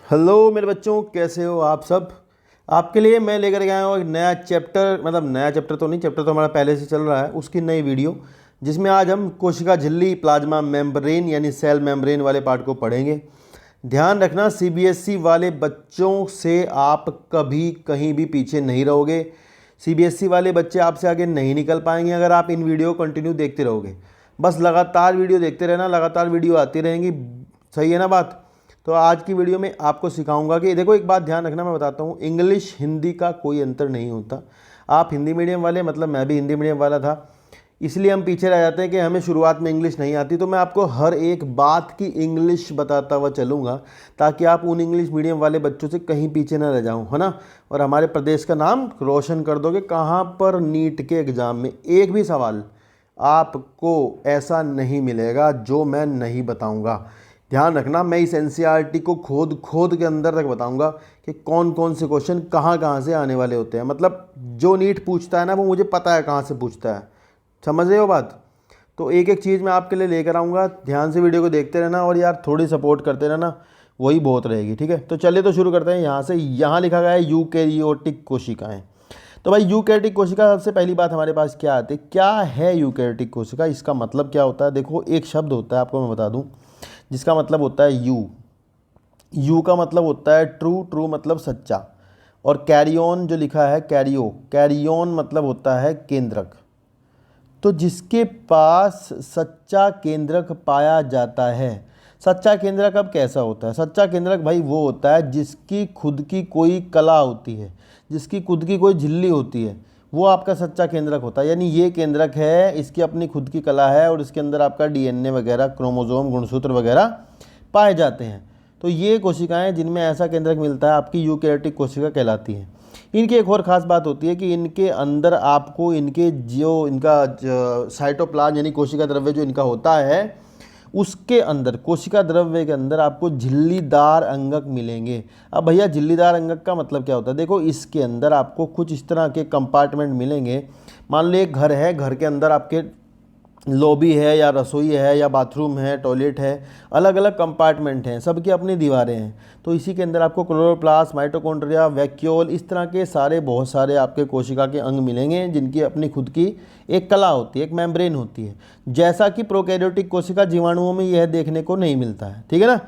Hello मेरे बच्चों, कैसे हो आप सब। आपके लिए मैं लेकर के आया हूँ एक नया चैप्टर, मतलब नया चैप्टर तो नहीं, चैप्टर तो हमारा पहले से चल रहा है, उसकी नई वीडियो, जिसमें आज हम कोशिका झिल्ली प्लाज्मा मेम्ब्रेन यानी सेल मेम्ब्रेन वाले पार्ट को पढ़ेंगे। ध्यान रखना, सीबीएसई वाले बच्चों से आप कभी कहीं भी पीछे नहीं रहोगे। सीबीएसई वाले बच्चे आपसे आगे नहीं निकल पाएंगे अगर आप इन वीडियो को कंटिन्यू देखते रहोगे। बस लगातार वीडियो देखते रहना, लगातार वीडियो आती रहेंगी। सही है ना बात। तो आज की वीडियो में आपको सिखाऊंगा कि देखो, एक बात ध्यान रखना, मैं बताता हूँ, इंग्लिश हिंदी का कोई अंतर नहीं होता। आप हिंदी मीडियम वाले, मतलब मैं भी हिंदी मीडियम वाला था, इसलिए हम पीछे रह जाते हैं कि हमें शुरुआत में इंग्लिश नहीं आती। तो मैं आपको हर एक बात की इंग्लिश बताता हुआ चलूँगा, ताकि आप उन इंग्लिश मीडियम वाले बच्चों से कहीं पीछे ना रह जाऊँ, है ना। और हमारे प्रदेश का नाम रोशन कर दोगे। कहाँ पर नीट के एग्ज़ाम में एक भी सवाल आपको ऐसा नहीं मिलेगा जो मैं नहीं बताऊँगा। ध्यान रखना, मैं इस एनसीईआरटी को खोद खोद के अंदर तक बताऊंगा कि कौन कौन से क्वेश्चन कहाँ कहाँ से आने वाले होते हैं। मतलब जो नीट पूछता है ना, वो मुझे पता है कहाँ से पूछता है। समझ रहे हो बात। तो एक एक चीज़ मैं आपके लिए लेकर आऊँगा। ध्यान से वीडियो को देखते रहना और यार थोड़ी सपोर्ट करते रहना, वही बहुत रहेगी। ठीक है, तो चलिए तो शुरू करते हैं। यहाँ से यहाँ लिखा गया है यूकैरियोटिक कोशिकाएँ। तो भाई यूकैरियोटिक कोशिका, सबसे पहली बात हमारे पास क्या आती है, क्या है यूकैरियोटिक कोशिका, इसका मतलब क्या होता है। देखो, एक शब्द होता है, आपको मैं बता दूं, जिसका मतलब होता है यू। यू का मतलब होता है ट्रू, ट्रू मतलब सच्चा। और कैरियोन जो लिखा है, कैरियोन मतलब होता है केंद्रक। तो जिसके पास सच्चा केंद्रक पाया जाता है। सच्चा केंद्रक अब कैसा होता है? सच्चा केंद्रक भाई वो होता है जिसकी खुद की कोई कला होती है, जिसकी खुद की कोई झिल्ली होती है, वो आपका सच्चा केंद्रक होता है। यानी ये केंद्रक है, इसकी अपनी खुद की कला है और इसके अंदर आपका डीएनए वगैरह, क्रोमोसोम, गुणसूत्र वगैरह पाए जाते हैं। तो ये कोशिकाएं जिनमें ऐसा केंद्रक मिलता है, आपकी यूकैरियोटिक कोशिका कहलाती हैं। इनकी एक और ख़ास बात होती है कि इनके अंदर आपको इनके इनका साइटोप्लाज्म यानी कोशिका द्रव्य जो इनका होता है, उसके अंदर, कोशिका द्रव्य के अंदर आपको झिल्लीदार अंगक मिलेंगे। अब भैया झिल्लीदार अंगक का मतलब क्या होता है? देखो, इसके अंदर आपको कुछ इस तरह के कंपार्टमेंट मिलेंगे। मान लो एक घर है, घर के अंदर आपके लॉबी है या रसोई है या बाथरूम है, टॉयलेट है, अलग अलग कंपार्टमेंट हैं, सबकी अपनी दीवारें हैं। तो इसी के अंदर आपको क्लोरोप्लास्ट, माइटोकॉन्ड्रिया, वैक्यूल, इस तरह के सारे बहुत सारे आपके कोशिका के अंग मिलेंगे, जिनकी अपनी खुद की एक कला होती है, एक मेम्ब्रेन होती है। जैसा कि प्रोकैरियोटिक कोशिका जीवाणुओं में यह देखने को नहीं मिलता है। ठीक है ना।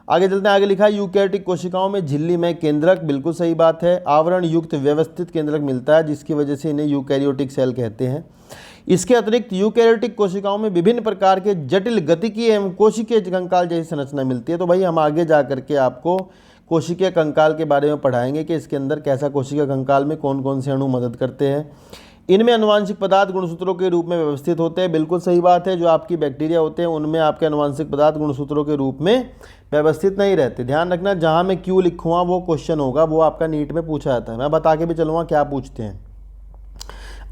आगे चलते हैं, आगे लिखा है यूकैरियोटिक कोशिकाओं में झिल्ली में केंद्रक, बिल्कुल सही बात है। आवरण युक्त व्यवस्थित केंद्रक मिलता है, जिसकी वजह से इन्हें यूकैरियोटिक सेल कहते हैं। इसके अतिरिक्त यूकैरियोटिक कोशिकाओं में विभिन्न प्रकार के जटिल गतिकीय एवं कोशिकीय कंकाल जैसी संरचना मिलती है। तो भाई हम आगे जा करके आपको कोशिकीय कंकाल के बारे में पढ़ाएंगे कि इसके अंदर कैसा कोशिकीय कंकाल में कौन कौन से अणु मदद करते हैं। इनमें अनुवांशिक पदार्थ गुणसूत्रों के रूप में व्यवस्थित होते हैं, बिल्कुल सही बात है। जो आपकी बैक्टीरिया होते हैं उनमें आपके अनुवांशिक पदार्थ गुणसूत्रों के रूप में व्यवस्थित नहीं रहते। ध्यान रखना, जहाँ मैं क्यों लिखूँगा वो क्वेश्चन होगा, वो आपका नीट में पूछा जाता है। मैं बता के भी चलूँगा क्या पूछते हैं।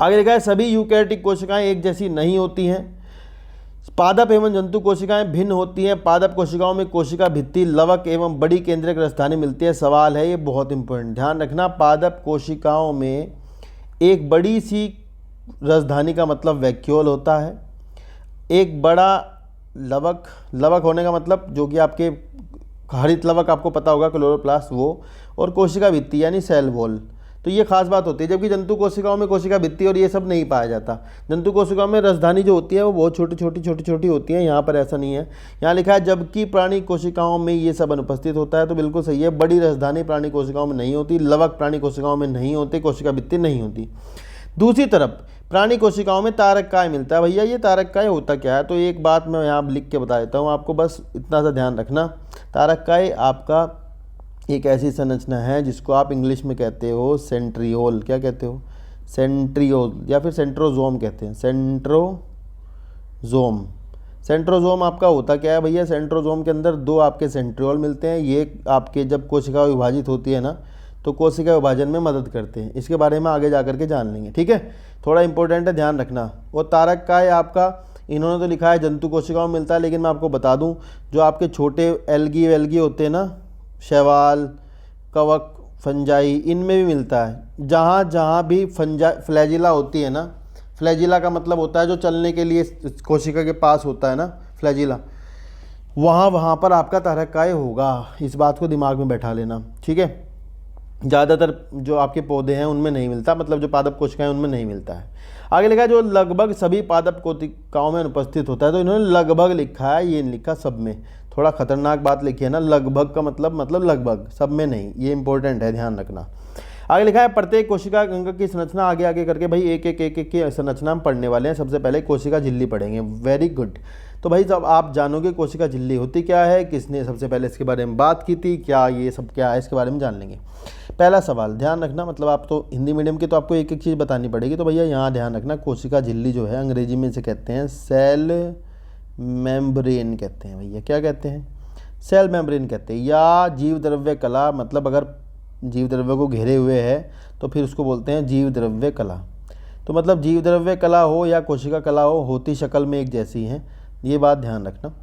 आगे लिखा है, सभी यूकैरियोटिक कोशिकाएं एक जैसी नहीं होती हैं। पादप एवं जंतु कोशिकाएं भिन्न होती हैं। पादप कोशिकाओं में कोशिका भित्ति, लवक एवं बड़ी केंद्रक राजधानी मिलती है। सवाल है, ये बहुत इंपॉर्टेंट, ध्यान रखना, पादप कोशिकाओं में एक बड़ी सी राजधानी का मतलब वैक्यूल होता है। एक बड़ा लवक, लवक होने का मतलब जो कि आपके हरित लवक आपको पता होगा, क्लोरोप्लास्ट, वो, और कोशिका भित्ति यानी सेल वॉल। तो ये खास बात होती है। जबकि जंतु कोशिकाओं में कोशिका भित्ति और ये सब नहीं पाया जाता। जंतु कोशिकाओं में राजधानी जो होती है वो बहुत छोटी छोटी होती है, यहाँ पर ऐसा नहीं है। यहाँ लिखा है जबकि प्राणी कोशिकाओं में ये सब अनुपस्थित होता है। तो बिल्कुल सही है, बड़ी राजधानी प्राणी कोशिकाओं में नहीं होती, लवक प्राणी कोशिकाओं में नहीं होते, कोशिका भित्ति नहीं होती। दूसरी तरफ प्राणी कोशिकाओं में तारककाय मिलता है। भैया ये तारककाय होता क्या है? तो एक बात मैं यहाँ लिख के बता देता हूँ आपको, बस इतना सा ध्यान रखना। तारककाय आपका एक ऐसी संरचना है जिसको आप इंग्लिश में कहते हो सेंट्रियोल। क्या कहते हो? सेंट्रियोल, या फिर सेंट्रोजोम कहते हैं, सेंट्रोजोम। सेंट्रोजोम आपका होता क्या है भैया? सेंट्रोजोम के अंदर दो आपके सेंट्रियोल मिलते हैं। ये आपके जब कोशिका विभाजित होती है ना, तो कोशिका विभाजन में मदद करते हैं। इसके बारे में आगे जा करके जान लेंगे। ठीक है, थोड़ा इंपॉर्टेंट है, ध्यान रखना। और तारककाय आपका, इन्होंने तो लिखा है जंतु कोशिकाओं में मिलता है, लेकिन मैं आपको बता दूं, जो आपके छोटे एल्गी वेल्गी होते हैं ना, शैवाल, कवक, फंजाई, इनमें भी मिलता है। जहाँ जहाँ भी फ्लैजिला होती है ना, फ्लैजिला का मतलब होता है जो चलने के लिए कोशिका के पास होता है ना, फ्लैजिला, वहाँ पर आपका तारकाय होगा। इस बात को दिमाग में बैठा लेना, ठीक है। ज़्यादातर जो आपके पौधे हैं उनमें नहीं मिलता, मतलब जो पादप कोशिकाएं उनमें नहीं मिलता है। आगे लिखा है जो लगभग सभी पादप कोशिकाओं में उपस्थित होता है, तो इन्होंने लगभग लिखा है, ये नहीं लिखा सब में। थोड़ा खतरनाक बात लिखी है ना, लगभग का मतलब लगभग, सब में नहीं, ये इंपॉर्टेंट है, ध्यान रखना। आगे लिखा है प्रत्येक कोशिका अंग की संरचना, आगे आगे करके भाई एक एक की संरचना हम पढ़ने वाले हैं। सबसे पहले कोशिका झिल्ली पढ़ेंगे, वेरी गुड। तो भाई जब आप जानोगे कोशिका झिल्ली होती क्या है, किसने सबसे पहले इसके बारे में बात की थी, क्या ये सब क्या है, इसके बारे में जान लेंगे। पहला सवाल ध्यान रखना, मतलब आप तो हिंदी मीडियम के, तो आपको एक एक चीज़ बतानी पड़ेगी। तो भैया यहाँ ध्यान रखना, कोशिका झिल्ली जो है अंग्रेजी में इसे कहते हैं सेल मेम्ब्रेन कहते हैं। भैया क्या कहते हैं, सेल मेम्ब्रेन कहते हैं, या जीव द्रव्य कला, मतलब अगर जीव द्रव्य को घेरे हुए है तो फिर उसको बोलते हैं जीव द्रव्य कला। तो मतलब जीव द्रव्य कला हो या कोशिका कला हो, होती शक्ल में एक जैसी हैं, ये बात ध्यान रखना।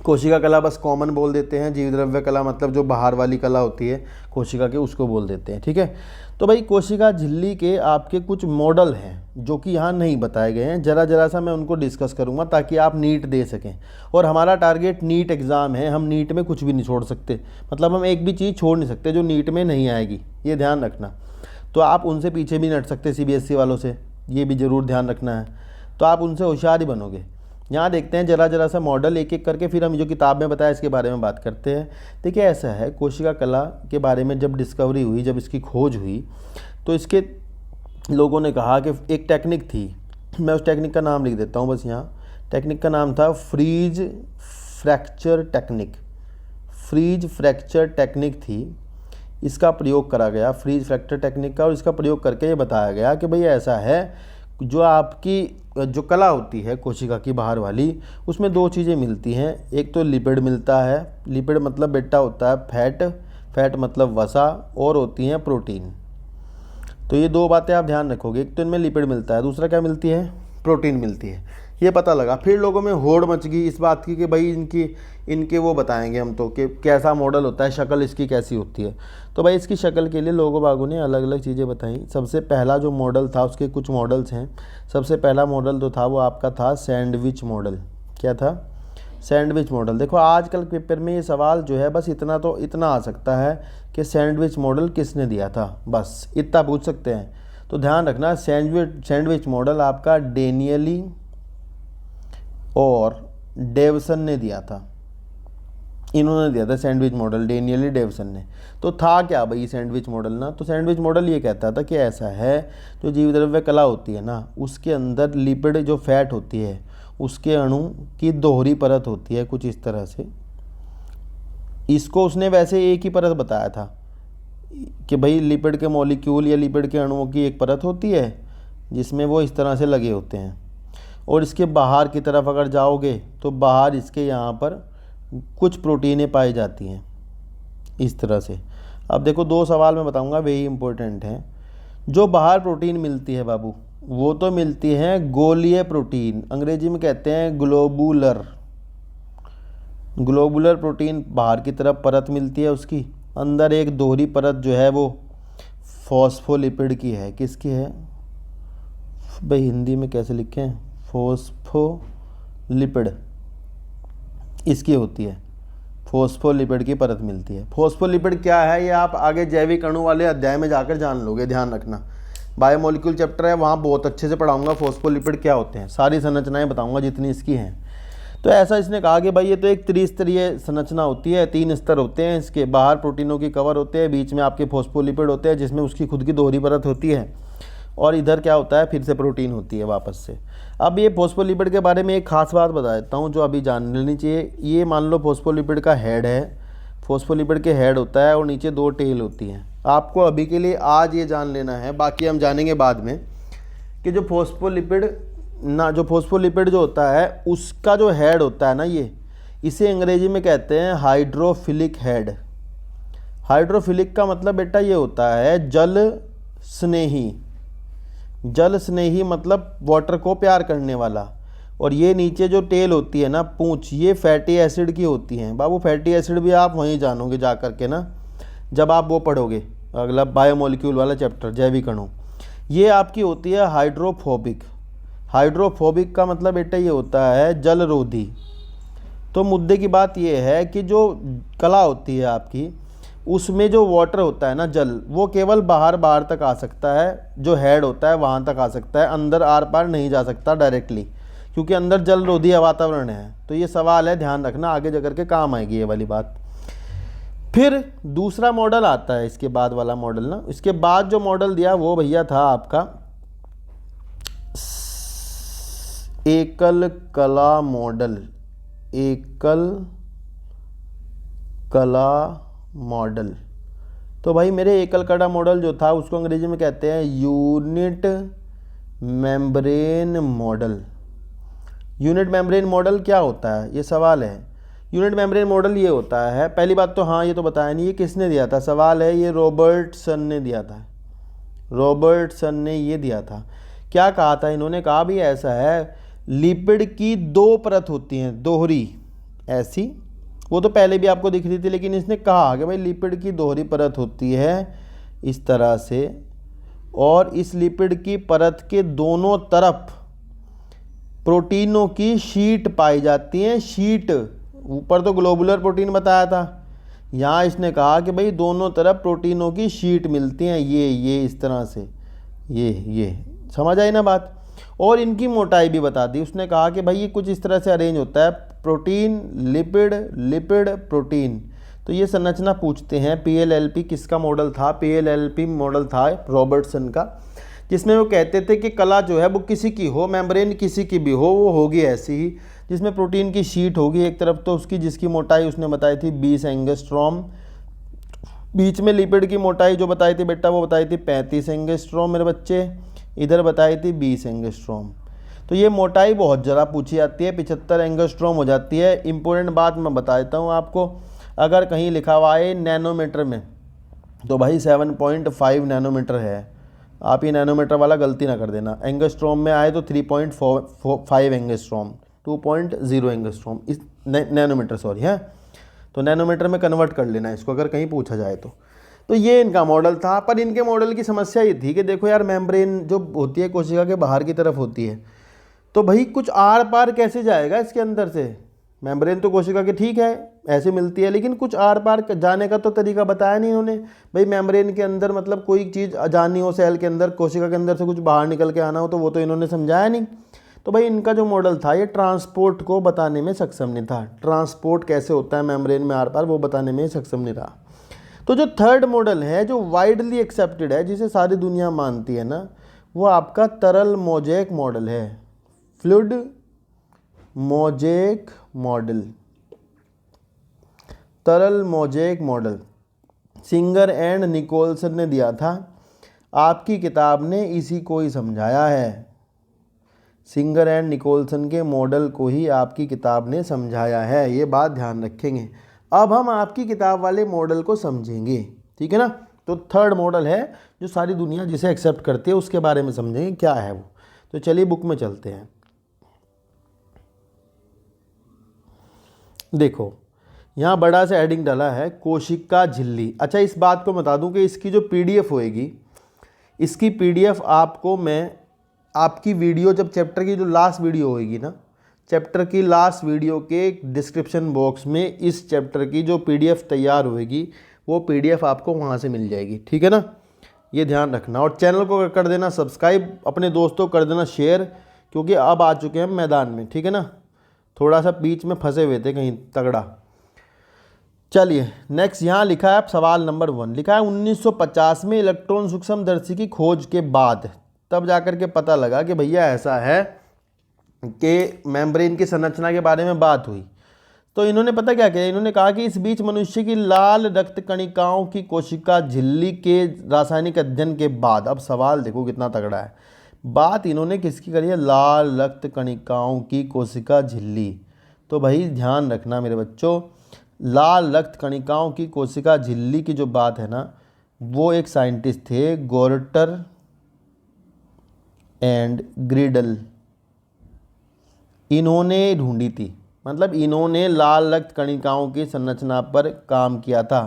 कोशिका कला बस कॉमन बोल देते हैं, जीव द्रव्य कला मतलब जो बाहर वाली कला होती है कोशिका के, उसको बोल देते हैं, ठीक है। तो भाई कोशिका झिल्ली के आपके कुछ मॉडल हैं जो कि यहाँ नहीं बताए गए हैं, जरा सा मैं उनको डिस्कस करूँगा ताकि आप नीट दे सकें। और हमारा टारगेट नीट एग्ज़ाम है, हम नीट में कुछ भी नहीं छोड़ सकते, मतलब हम एक भी चीज़ छोड़ नहीं सकते जो नीट में नहीं आएगी, ये ध्यान रखना। तो आप उनसे पीछे भी नहीं हट सकते, CBSE वालों से, ये भी ज़रूर ध्यान रखना है। तो आप उनसे होशियार ही बनोगे। यहाँ देखते हैं जरा सा मॉडल एक एक करके, फिर हम जो किताब में बताया इसके बारे में बात करते हैं। देखिए ऐसा है, कोशिका कला के बारे में जब डिस्कवरी हुई, जब इसकी खोज हुई, तो इसके लोगों ने कहा कि एक टेक्निक थी, मैं उस टेक्निक का नाम लिख देता हूँ बस यहाँ। टेक्निक का नाम था freeze fracture technique. Freeze fracture technique थी, इसका प्रयोग करा गया, फ्रीज फ्रैक्चर टेक्निक का, और इसका प्रयोग करके ये बताया गया कि भाई ऐसा है, जो आपकी जो कला होती है कोशिका की बाहर वाली, उसमें दो चीज़ें मिलती हैं। एक तो लिपिड मिलता है, लिपिड मतलब बेटा होता है फैट, फैट मतलब वसा, और होती हैं प्रोटीन। तो ये दो बातें आप ध्यान रखोगे, एक तो इनमें लिपिड मिलता है, दूसरा क्या मिलती है, प्रोटीन मिलती है। ये पता लगा, फिर लोगों में होड़ मच गई इस बात की कि भाई इनके वो बताएंगे हम तो कि कैसा मॉडल होता है, शक्ल इसकी कैसी होती है। तो भाई इसकी शक्ल के लिए लोगों बागों ने अलग अलग चीज़ें बताई। सबसे पहला जो मॉडल था, उसके कुछ मॉडल्स हैं। सबसे पहला मॉडल जो था वो आपका था सैंडविच मॉडल। क्या था, सैंडविच मॉडल। देखो आजकल पेपर में ये सवाल जो है बस इतना आ सकता है कि सैंडविच मॉडल किसने दिया था, बस इतना पूछ सकते हैं। तो ध्यान रखना, सैंडविच मॉडल आपका डेनियली और डेवसन ने दिया था, इन्होंने दिया था सैंडविच मॉडल, डेनियली डेवसन ने। तो था क्या भाई सैंडविच मॉडल ना, तो सैंडविच मॉडल ये कहता था कि ऐसा है, जो जीव द्रव्य कला होती है ना, उसके अंदर लिपिड जो फैट होती है, उसके अणु की दोहरी परत होती है कुछ इस तरह से। इसको उसने वैसे एक ही परत बताया था कि भाई लिपिड के मॉलिक्यूल या लिपिड के अणुओं की एक परत होती है जिसमें वो इस तरह से लगे होते हैं, और इसके बाहर की तरफ अगर जाओगे तो बाहर इसके यहाँ पर कुछ प्रोटीनें पाई जाती हैं इस तरह से। अब देखो दो सवाल मैं बताऊंगा, वही इंपॉर्टेंट हैं। जो बाहर प्रोटीन मिलती है बाबू, वो तो मिलती है गोलीय प्रोटीन, अंग्रेजी में कहते हैं ग्लोबुलर। ग्लोबुलर प्रोटीन बाहर की तरफ परत मिलती है, उसकी अंदर एक दोहरी परत जो है वो फॉस्फोलिपिड की है। किसकी है भाई, हिंदी में कैसे लिखें, फॉस्फोलिपिड इसकी होती है, फॉस्फोलिपिड की परत मिलती है। फॉस्फोलिपिड क्या है ये आप आगे जैविक अणु वाले अध्याय में जाकर जान लोगे, ध्यान रखना। बायोमोलिक्यूल चैप्टर है, वहाँ बहुत अच्छे से पढ़ाऊंगा फॉस्फोलिपिड क्या होते हैं, सारी संरचनाएं बताऊंगा जितनी इसकी हैं। तो ऐसा इसने कहा कि भाई ये तो एक त्रिस्तरीय संरचना होती है, 3 स्तर होते हैं इसके, बाहर प्रोटीनों की कवर होते हैं, बीच में आपके फॉस्फोलिपिड होते हैं जिसमें उसकी खुद की दोहरी परत होती है, और इधर क्या होता है फिर से प्रोटीन होती है वापस से। अब ये फॉस्फोलिपिड के बारे में एक खास बात बता देता हूँ जो अभी जान लेनी चाहिए। ये मान लो फॉस्फोलिपिड का हेड है, फॉस्फोलिपिड के हेड होता है और नीचे 2 टेल होती हैं। आपको अभी के लिए आज ये जान लेना है, बाकी हम जानेंगे बाद में, कि जो फॉस्फोलिपिड जो होता है उसका जो हेड होता है ना, ये इसे अंग्रेजी में कहते हैं हाइड्रोफिलिक हेड। हाइड्रोफिलिक का मतलब बेटा ये होता है जल स्नेही, जल स्नेही मतलब वाटर को प्यार करने वाला। और ये नीचे जो टेल होती है ना, पूंछ, ये फैटी एसिड की होती हैं बाबू। फैटी एसिड भी आप वहीं जानोगे जा कर के ना, जब आप वो पढ़ोगे अगला बायोमोलिक्यूल वाला चैप्टर, जैविक अणु। ये आपकी होती है हाइड्रोफोबिक। हाइड्रोफोबिक का मतलब बेटा ये होता है जलरोधी। तो मुद्दे की बात ये है कि जो कला होती है आपकी, उसमें जो वाटर होता है ना, जल, वो केवल बाहर बाहर तक आ सकता है, जो हेड होता है वहाँ तक आ सकता है, अंदर आर पार नहीं जा सकता डायरेक्टली, क्योंकि अंदर जल रोधी वातावरण है। तो ये सवाल है, ध्यान रखना, आगे जा करके काम आएगी ये वाली बात। फिर दूसरा मॉडल आता है इसके बाद वाला मॉडल ना, इसके बाद जो मॉडल दिया वो भैया था आपका एकल कला मॉडल। एकल कला मॉडल, तो भाई मेरे एकल कला मॉडल जो था उसको अंग्रेजी में कहते हैं unit membrane model. Unit membrane model क्या होता है, ये सवाल है। यूनिट मेम्ब्रेन मॉडल ये होता है, पहली बात तो हाँ ये तो बताया नहीं, ये किसने दिया था, सवाल है, ये रॉबर्टसन ने दिया था। रॉबर्टसन ने ये दिया था। क्या कहा था इन्होंने, कहा भी ऐसा है, लिपिड की दो परत होती हैं, दोहरी ऐसी, वो तो पहले भी आपको दिख रही थी, लेकिन इसने कहा कि भाई लिपिड की दोहरी परत होती है इस तरह से, और इस लिपिड की परत के दोनों तरफ प्रोटीनों की शीट पाई जाती हैं। शीट, ऊपर तो ग्लोबुलर प्रोटीन बताया था, यहाँ इसने कहा कि भाई दोनों तरफ प्रोटीनों की शीट मिलती हैं, ये इस तरह से, ये समझ आई ना बात। और इनकी मोटाई भी बता दी, उसने कहा कि भाई ये कुछ इस तरह से अरेंज होता है, प्रोटीन लिपिड लिपिड प्रोटीन। तो ये संरचना पूछते हैं। PLLP किसका मॉडल था, PLLP मॉडल था रॉबर्टसन का, जिसमें वो कहते थे कि कला जो है वो किसी की हो, मेम्ब्रेन किसी की भी हो, वो होगी ऐसी ही, जिसमें प्रोटीन की शीट होगी एक तरफ तो उसकी, जिसकी मोटाई उसने बताई थी 20 एंगस्ट्रॉम। बीच में लिपिड की मोटाई जो बताई थी बेटा, वो बताई थी 35 एंगस्ट्रॉम मेरे बच्चे, इधर बताई थी 20 एंगस्ट्रॉम। तो ये मोटाई बहुत ज़रा पूछी जाती है, 75 एंगस्ट्रॉम हो जाती है। इंपॉर्टेंट बात मैं बता देता हूँ आपको, अगर कहीं लिखा हुआ है नैनोमीटर में, तो भाई 7.5 नैनोमीटर है। आप ये नैनोमीटर वाला गलती ना कर देना। एंगस्ट्रॉम में आए तो 3.5 एंगस्ट्रॉम, 2.0 एंगस्ट्रॉम, इस नैनोमीटर सॉरी है, तो नैनोमीटर में कन्वर्ट कर लेना इसको अगर कहीं पूछा जाए तो ये इनका मॉडल था। पर इनके मॉडल की समस्या ये थी कि देखो यार, मेम्ब्रेन जो होती है कोशिका के बाहर की तरफ होती है, तो भाई कुछ आर पार कैसे जाएगा इसके अंदर से। मेम्ब्रेन तो कोशिका के ठीक है ऐसे मिलती है, लेकिन कुछ आर पार जाने का तो तरीका बताया नहीं इन्होंने। भाई मेम्ब्रेन के अंदर मतलब कोई चीज़ जानी हो सेल के अंदर, कोशिका के अंदर से कुछ बाहर निकल के आना हो, तो वो तो इन्होंने समझाया नहीं। तो भाई इनका जो मॉडल था ये ट्रांसपोर्ट को बताने में सक्षम नहीं था। ट्रांसपोर्ट कैसे होता है मेम्ब्रेन में आर पार, वो बताने में सक्षम नहीं रहा। तो जो थर्ड मॉडल है, जो वाइडली एक्सेप्टेड है, जिसे सारी दुनिया मानती है ना, वो आपका तरल मोज़ेक मॉडल है। फ्लूइड मोज़ेक मॉडल, तरल mosaic model Singer and Nicolson ने दिया था। आपकी किताब ने इसी को ही समझाया है, सिंगर एंड निकोलसन के मॉडल को ही आपकी किताब ने समझाया है, ये बात ध्यान रखेंगे। अब हम आपकी किताब वाले मॉडल को समझेंगे, ठीक है ना। तो थर्ड मॉडल है जो सारी दुनिया जिसे एक्सेप्ट करती है, उसके बारे में समझेंगे क्या है वो। तो चलिए बुक में चलते हैं। देखो यहाँ बड़ा सा हेडिंग डाला है, कोशिका झिल्ली। अच्छा, इस बात को बता दूं कि इसकी जो PDF होएगी, इसकी PDF आपको मैं आपकी वीडियो, जब चैप्टर की जो लास्ट वीडियो होएगी ना, चैप्टर की लास्ट वीडियो के डिस्क्रिप्शन बॉक्स में इस चैप्टर की जो PDF तैयार होएगी, वो PDF आपको वहाँ से मिल जाएगी, ठीक है ना। ये ध्यान रखना, और चैनल को कर देना सब्सक्राइब, अपने दोस्तों को कर देना शेयर, क्योंकि अब आ चुके हैं मैदान में, ठीक है ना। थोड़ा सा बीच में फंसे हुए थे कहीं तगड़ा। चलिए नेक्स्ट, यहाँ लिखा है सवाल नंबर 1, लिखा है 1950 में इलेक्ट्रॉन सूक्ष्मदर्शी की खोज के बाद तब जाकर के पता लगा कि भैया ऐसा है कि मेम्ब्रेन की संरचना के बारे में बात हुई। तो इन्होंने पता क्या किया, इन्होंने कहा कि इस बीच मनुष्य की लाल रक्त कणिकाओं की कोशिका झिल्ली के रासायनिक अध्ययन के बाद, अब सवाल देखो कितना तगड़ा है, बात इन्होंने किसकी करी है, लाल रक्त कणिकाओं की कोशिका झिल्ली। तो भाई ध्यान रखना मेरे बच्चों, लाल रक्त कणिकाओं की कोशिका झिल्ली की जो बात है ना, वो एक साइंटिस्ट थे, गोर्टर एंड ग्रिडल, इन्होंने ढूंढी थी। मतलब इन्होंने लाल रक्त कणिकाओं की संरचना पर काम किया था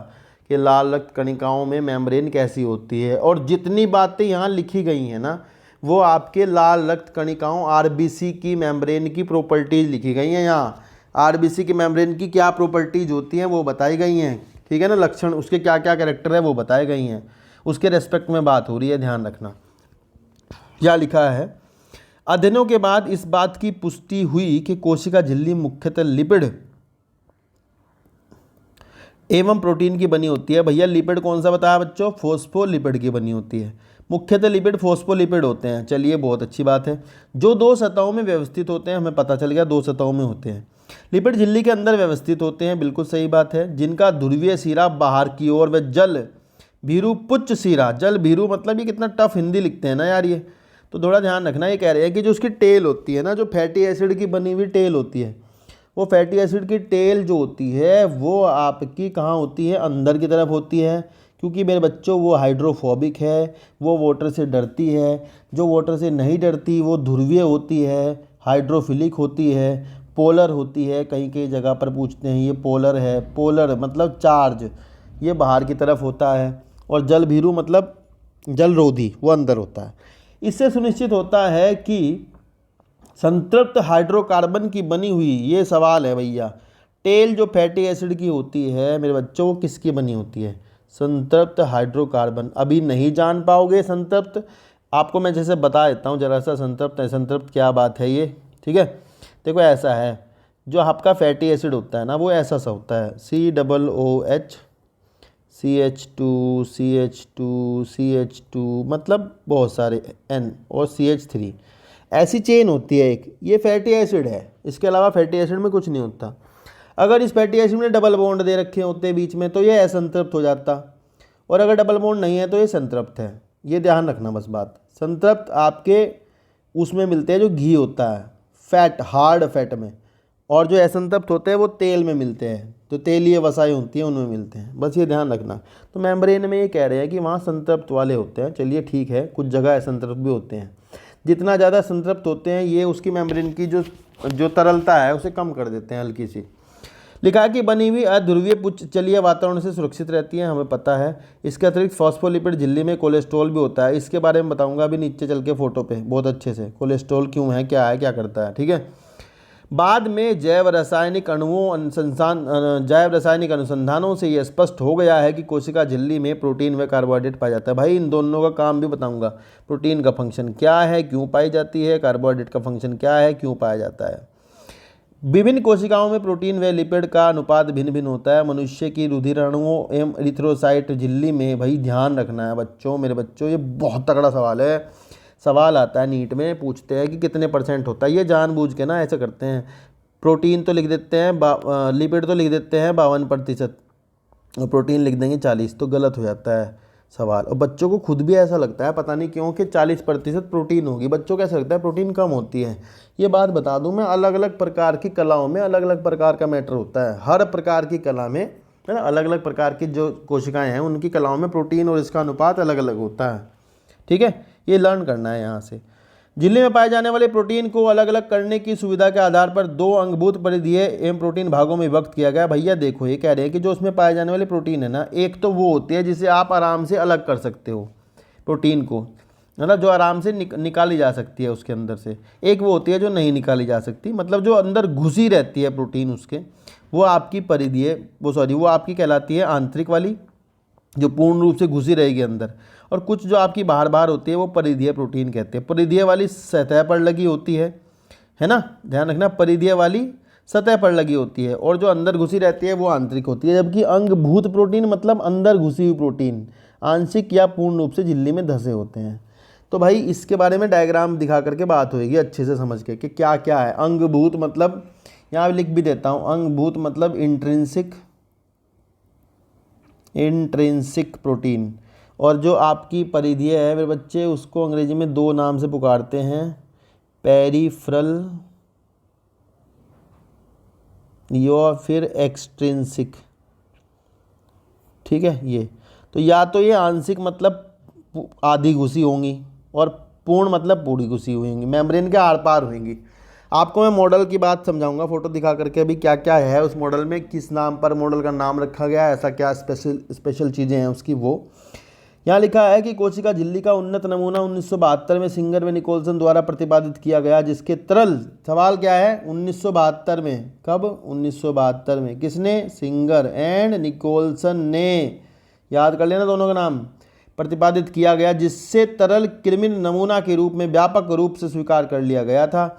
कि लाल रक्त कणिकाओं में मेम्ब्रेन कैसी होती है। और जितनी बातें यहाँ लिखी गई हैं ना, वो आपके लाल रक्त कणिकाओं RBC की मेम्ब्रेन की प्रॉपर्टीज लिखी गई हैं यहाँ। आरबीसी की मेम्ब्रेन की क्या प्रॉपर्टीज होती हैं वो बताई गई हैं, ठीक है ना, लक्षण उसके क्या क्या कैरेक्टर है वो बताए गई हैं, उसके रेस्पेक्ट में बात हो रही है, ध्यान रखना। क्या लिखा है, अध्ययनों के बाद इस बात की पुष्टि हुई कि कोशिका झिल्ली मुख्यतः लिपिड एवं प्रोटीन की बनी होती है। भैया लिपिड कौन सा बताया बच्चों, फॉस्फोलिपिड की बनी होती है, मुख्यतः लिपिड फॉस्फोलिपिड होते हैं। चलिए बहुत अच्छी बात है। जो दो सतहों में व्यवस्थित होते हैं, हमें पता चल गया दो सतहों में होते हैं। लिपिड झिल्ली के अंदर व्यवस्थित होते हैं, बिल्कुल सही बात है। जिनका ध्रुवीय सिरा बाहर की ओर व जल भीरू पुच्छ सिरा, जल भीरू मतलब ये कितना टफ हिंदी लिखते हैं ना यार ये, तो थोड़ा ध्यान रखना। ये कह रहे हैं कि जो उसकी टेल होती है ना, जो फैटी एसिड की बनी हुई टेल होती है, वो फैटी एसिड की टेल जो होती है वो आपकी कहाँ होती है, अंदर की तरफ होती है, क्योंकि मेरे बच्चों वो हाइड्रोफोबिक है, वो वाटर से डरती है। जो वाटर से नहीं डरती वो ध्रुवीय होती है, हाइड्रोफिलिक होती है, पोलर होती है। कहीं कहीं जगह पर पूछते हैं ये पोलर है, पोलर मतलब चार्ज, ये बाहर की तरफ होता है। और जल भीरू मतलब जलरोधी, वो अंदर होता है। इससे सुनिश्चित होता है कि संतृप्त हाइड्रोकार्बन की बनी हुई, ये सवाल है भैया, टेल जो फैटी एसिड की होती है मेरे बच्चों वो किसकी बनी होती है, संतृप्त हाइड्रोकार्बन। अभी नहीं जान पाओगे संतृप्त, आपको मैं जैसे बता देता हूँ जरा सा संतृप्त है, संतृप्त क्या बात है ये, ठीक है। देखो ऐसा है, जो आपका फैटी एसिड होता है ना वो ऐसा सा होता है, COOH CH2 मतलब बहुत सारे N और CH3, ऐसी चेन होती है एक, ये फैटी एसिड है। इसके अलावा फैटी एसिड में कुछ नहीं होता। अगर इस फैटी एसिड में डबल बॉन्ड दे रखे होते बीच में तो ये असंतृप्त हो जाता, और अगर डबल बॉन्ड नहीं है तो ये संतृप्त है। ये ध्यान रखना बस बात। संतृप्त आपके उसमें मिलते हैं जो घी होता है, फैट, हार्ड फैट में, और जो असंतृप्त होते हैं वो तेल में मिलते हैं, जो तेलीय वसाएं होती हैं उनमें मिलते हैं। बस ये ध्यान रखना। तो मेम्ब्रेन में ये कह रहे हैं कि वहाँ संतृप्त वाले होते हैं। चलिए ठीक है, कुछ जगह असंतृप्त भी होते हैं। जितना ज़्यादा संतृप्त होते हैं ये उसकी मेम्ब्रेन की जो तरलता है उसे कम कर देते हैं हल्की सी। लिखा है कि बनी हुई अध्रुवीय पुच्छ चलिए वातावरण से सुरक्षित रहती है, हमें पता है। इसके अतिरिक्त फॉस्फोलिपिड झिल्ली में कोलेस्ट्रॉल भी होता है, इसके बारे में बताऊंगा अभी नीचे चल के फोटो पे बहुत अच्छे से, कोलेस्ट्रॉल क्यों है, क्या करता है, ठीक है। बाद में जैव रासायनिक अनुसंधानों से यह स्पष्ट हो गया है कि कोशिका झिल्ली में प्रोटीन व कार्बोहाइड्रेट पाया जाता है। भाई इन दोनों का काम भी बताऊंगा, प्रोटीन का फंक्शन क्या है, क्यों पाई जाती है, कार्बोहाइड्रेट का फंक्शन क्या है, क्यों पाया जाता है। विभिन्न कोशिकाओं में प्रोटीन व लिपिड का अनुपात भिन्न भिन्न होता है। मनुष्य की रुधिर अणुओं एवं एरिथ्रोसाइट झिल्ली में, भाई ध्यान रखना है बच्चों, मेरे बच्चों ये बहुत तगड़ा सवाल है। सवाल आता है नीट में, पूछते हैं कि कितने % होता है, ये जानबूझ के ना ऐसे करते हैं। प्रोटीन तो लिख देते हैं, लिपिड तो लिख देते हैं 52% और प्रोटीन लिख देंगे 40, तो गलत हो जाता है सवाल। और बच्चों को खुद भी ऐसा लगता है पता नहीं क्यों कि 40% प्रोटीन होगी, बच्चों को ऐसा लगता है प्रोटीन कम होती है। ये बात बता दूं मैं, अलग अलग प्रकार की कलाओं में अलग अलग प्रकार का मैटर होता है। हर प्रकार की कला में है ना, अलग अलग प्रकार की जो कोशिकाएं हैं उनकी कलाओं में प्रोटीन और इसका अनुपात अलग अलग होता है, ठीक है। ये लर्न करना है यहाँ से। झिल्ली में पाए जाने वाले प्रोटीन को अलग अलग करने की सुविधा के आधार पर 2 अंगभूत परिधीय एवं प्रोटीन भागों में विभक्त किया गया। भैया देखो ये कह रहे हैं कि जो उसमें पाए जाने वाले प्रोटीन है ना, एक तो वो होती है जिसे आप आराम से अलग कर सकते हो प्रोटीन को, मतलब जो आराम से निकाली जा सकती है उसके अंदर से। एक वो होती है जो नहीं निकाली जा सकती, मतलब जो अंदर घुसी रहती है प्रोटीन उसके, वो आपकी परिधीय वो आपकी कहलाती है आंतरिक वाली, जो पूर्ण रूप से घुसी रहेगी अंदर। और कुछ जो आपकी बाहर बाहर होती है वो परिधीय प्रोटीन कहते हैं। परिधीय वाली सतह पर लगी होती है ना, ध्यान रखना, परिधीय वाली सतह पर लगी होती है, और जो अंदर घुसी रहती है वो आंतरिक होती है। जबकि अंगभूत प्रोटीन मतलब अंदर घुसी हुई प्रोटीन आंशिक या पूर्ण रूप से झिल्ली में धंसे होते हैं। तो भाई इसके बारे में डायग्राम दिखा करके बात होगी अच्छे से समझ के कि क्या क्या है। अंगभूत मतलब, यहाँ लिख भी देता हूँ, अंगभूत मतलब इंट्रिंसिक प्रोटीन। और जो आपकी परिधीय है मेरे बच्चे, उसको अंग्रेजी में 2 नाम से पुकारते हैं, पेरिफेरल या फिर एक्सट्रिंसिक, ठीक है। ये तो या तो ये आंशिक मतलब आधी घुसी होंगी और पूर्ण मतलब पूरी घुसी हुई होंगी, मेम्ब्रेन के आर पार होंगी। आपको मैं मॉडल की बात समझाऊंगा फोटो दिखा करके अभी क्या क्या है उस मॉडल में, किस नाम पर मॉडल का नाम रखा गया है, ऐसा क्या स्पेशल चीज़ें हैं उसकी वो। यहाँ लिखा है कि कोशिका झिल्ली का उन्नत नमूना 1972 में सिंगर व निकोलसन द्वारा प्रतिपादित किया गया, जिसके तरल, सवाल क्या है 1972 में, कब 1972 में, किसने, सिंगर एंड निकोलसन ने, याद कर लेना दोनों का नाम, प्रतिपादित किया गया, जिससे तरल कृमिन नमूना के रूप में व्यापक रूप से स्वीकार कर लिया गया था।